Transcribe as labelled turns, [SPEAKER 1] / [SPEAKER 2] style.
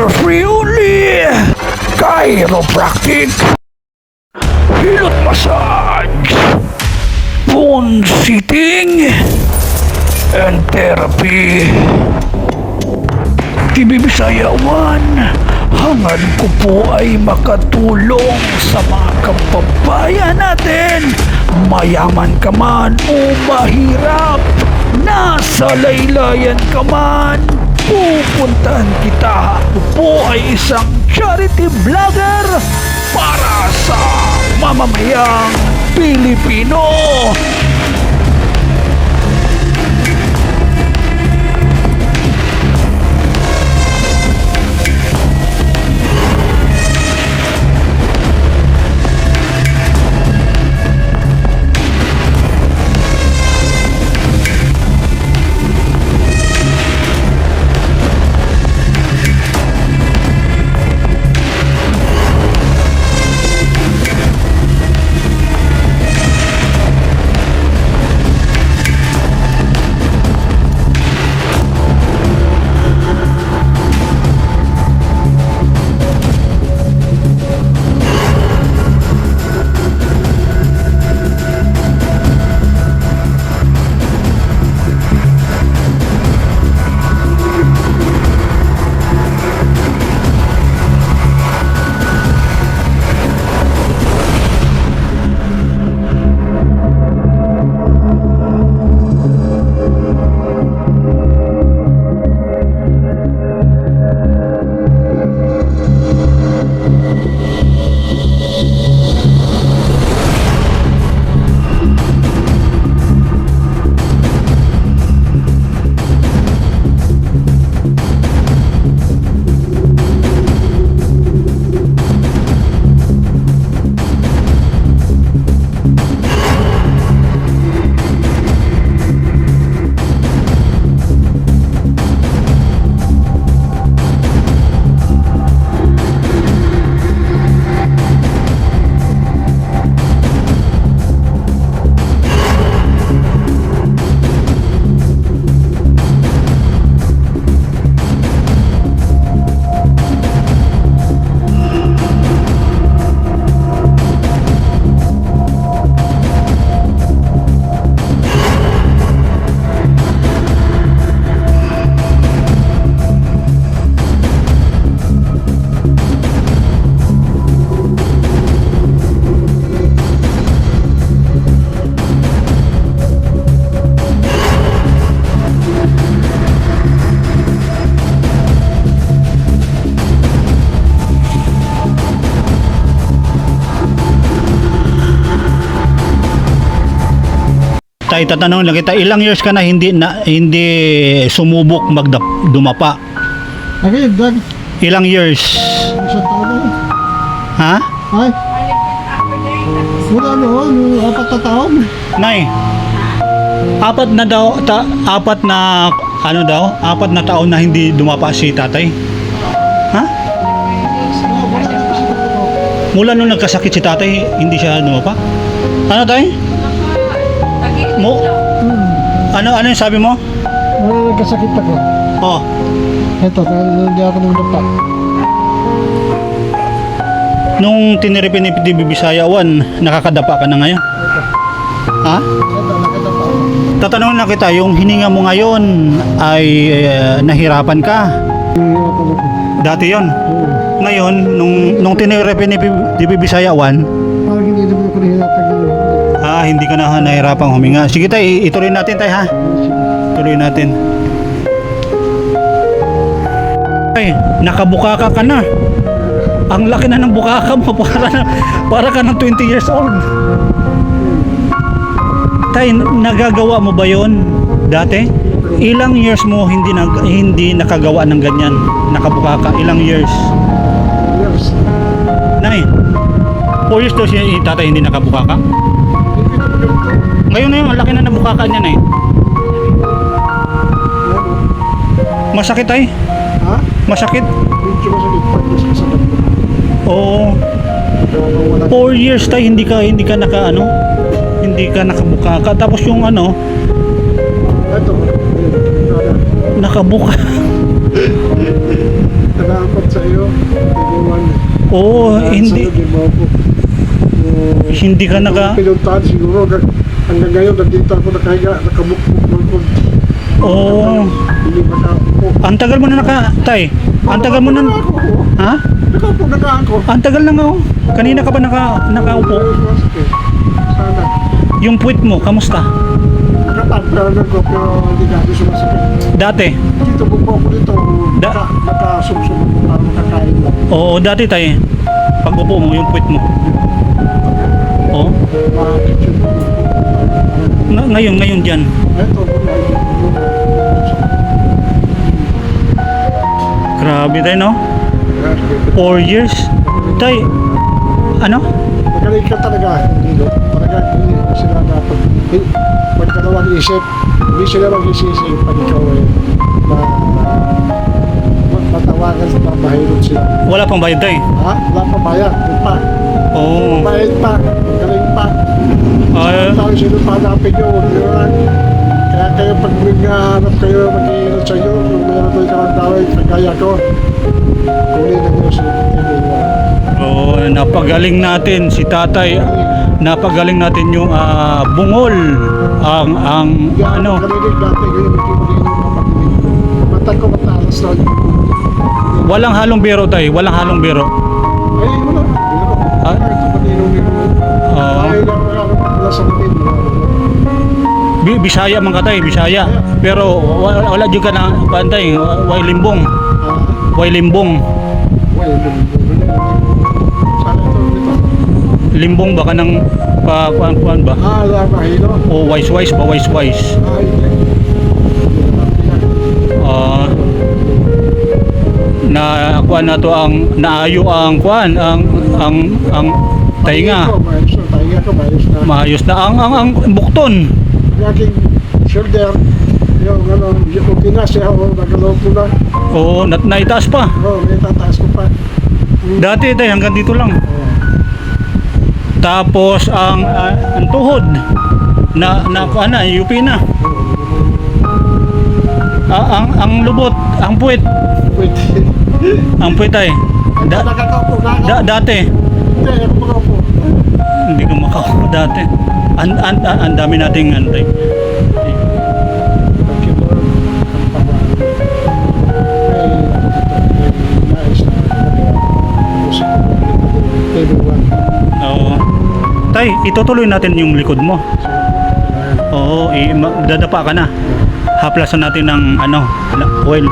[SPEAKER 1] for free only. Chiropractic, hilot massage, bone sitting, and therapy. TV Bisaya One, hangad ko po ay makatulong sa mga kababayan natin. Mayaman ka man o mahirap, nasa laylayan ka man, pupuntahan kita. Ako po ay isang charity vlogger para sa mamamayang Pilipino.
[SPEAKER 2] Tay, tatanong lang kita, ilang years ka na hindi sumubok dumapa?
[SPEAKER 3] Okay, dag.
[SPEAKER 2] Ilang years?
[SPEAKER 3] Isang taon na.
[SPEAKER 2] Ha?
[SPEAKER 3] Ay. Wala noon, 4 na taon.
[SPEAKER 2] Nay, apat na taon na hindi dumapa si tatay? Ha?
[SPEAKER 3] Wala na kasi ako.
[SPEAKER 2] Mula nung nagkasakit si tatay, hindi siya dumapa? Ano tay? Ano yung sabi mo?
[SPEAKER 3] Ay, nagkasakit ako.
[SPEAKER 2] Oh,
[SPEAKER 3] Ito, hindi ako nung dapat.
[SPEAKER 2] nung tiniripin ni TV Bisaya One, nakakadapa ka na ngayon? Ha?
[SPEAKER 3] Ito, nakadapa ako.
[SPEAKER 2] Tatanungin na kita, yung hininga mo ngayon ay nahirapan ka.
[SPEAKER 3] Hindi ako nung.
[SPEAKER 2] Dati yon.
[SPEAKER 3] Oo.
[SPEAKER 2] Ngayon, nung tiniripin ni TV Bisaya One,
[SPEAKER 3] Parang hindi naman ako nahihirapan yun.
[SPEAKER 2] hindi ka na nahirapang huminga. Sige tayo, ituloy natin tayo ha. Tuloy natin. Ay, nakabukaka ka na. Ang laki na ng bukaka mo, para ka ng 20 years old. Tay, nagagawa mo ba yon dati? Ilang years mo hindi nakagawa ng ganyan? Nakabukaka, ilang years?
[SPEAKER 3] Years.
[SPEAKER 2] Nay, 4 years daw si tatay hindi nakabukaka? Ngayon na yun, ang laki na ng bukaka niya, Nay. Masakit ay?
[SPEAKER 3] Ha?
[SPEAKER 2] Masakit?
[SPEAKER 3] Medyo masakit. Pagkas ka sa dapo.
[SPEAKER 2] Oo. 4 years tayo hindi ka nakabukaka. Tapos yung
[SPEAKER 3] Ito.
[SPEAKER 2] nakabuka.
[SPEAKER 3] Nakapat sa sa'yo. Tiniwan.
[SPEAKER 2] Oo, hindi.
[SPEAKER 3] Sa'yo, di mo ako.
[SPEAKER 2] Hindi ka naka...
[SPEAKER 3] Pinuntahan siguro. Hanggang ngayon, nandito ako nakahiga, nakamukmuk.
[SPEAKER 2] Oo.
[SPEAKER 3] Hindi makaupo.
[SPEAKER 2] Ang tagal mo na tay. Ang tagal mo na... Ha?
[SPEAKER 3] Nakaupo na ako.
[SPEAKER 2] Ang tagal na nga oh. Kanina ka ba nakaupo?
[SPEAKER 3] Sana.
[SPEAKER 2] Yung puwit mo, kamusta?
[SPEAKER 3] Nakapagperanan ko pero hindi na ako sumasakit.
[SPEAKER 2] Dati?
[SPEAKER 3] Dito po ako dito.
[SPEAKER 2] Da-
[SPEAKER 3] Nakasumsum ako para makakain mo.
[SPEAKER 2] Oo, dati tay. Pag upo mo, yung puwit mo. Oo.
[SPEAKER 3] Bakit yun?
[SPEAKER 2] Ngayon dyan.
[SPEAKER 3] Ito,
[SPEAKER 2] Grabe tayo, no? 4 years. Tay, ano?
[SPEAKER 3] magaling ka talaga. Hindi, talaga hindi sila dapat. Magdalawang isip. Hindi sila mag-isisi pag ikaw ay matawagan sa mahirap sila.
[SPEAKER 2] Wala pang bayad tay.
[SPEAKER 3] Ha? Wala pa bayad. Yung pa.
[SPEAKER 2] Oo.
[SPEAKER 3] Bayad pa. Magaling pa.
[SPEAKER 2] Ah,
[SPEAKER 3] Tao sino pa hanapin nyo. Huwag nyo lang. Kaya kayo pag maghanap kayo, mag-iingat sa inyo. Kung meron tayo karang tao, kagaya ko. Kunin na nyo si Emilio.
[SPEAKER 2] oo, napagaling natin si tatay. Napagaling natin yung bungol. Ang ano.
[SPEAKER 3] Kalilig dati, ngayon hindi mo rin yung mapatinig. Mata ko matalas na.
[SPEAKER 2] Walang halong biro tay. Walang halong biro.
[SPEAKER 3] Ay, wala.
[SPEAKER 2] Ah?
[SPEAKER 3] Ito paninong-ninong.
[SPEAKER 2] Oo.
[SPEAKER 3] Ay, lang wala sa limin.
[SPEAKER 2] Bisaya man ka tay, Bisaya. Pero wala juga na pantay. Way limbong. Way limbong.
[SPEAKER 3] Wala. Sana ito.
[SPEAKER 2] Limbong baka ng kuan ba?
[SPEAKER 3] Alam, mahilo.
[SPEAKER 2] O wise ba wise?
[SPEAKER 3] Ay,
[SPEAKER 2] Na kuan na to ang naayo ang kuan ang tainga.
[SPEAKER 3] Maayos na, tainga ko, maayos na.
[SPEAKER 2] Maayos na ang bukton.
[SPEAKER 3] Aking shoulder, yung pinasya ako, nagalaw ko na.
[SPEAKER 2] Oo, naitaas pa.
[SPEAKER 3] May tataas ko pa.
[SPEAKER 2] Dati tay hanggang dito lang. Tapos ang tuhod na kuan na, UP na. Ang lubot, ang puwit,
[SPEAKER 3] Wait.
[SPEAKER 2] ang puwit ay.
[SPEAKER 3] Nakakaupo na ako.
[SPEAKER 2] Dati
[SPEAKER 3] Hindi, ako makaupo.
[SPEAKER 2] hindi ko makaupo dati. Ang dami nating antay. Oo. Tay, itutuloy natin yung likod mo. Oo, dadapa ka na. Haplasan natin ng oil.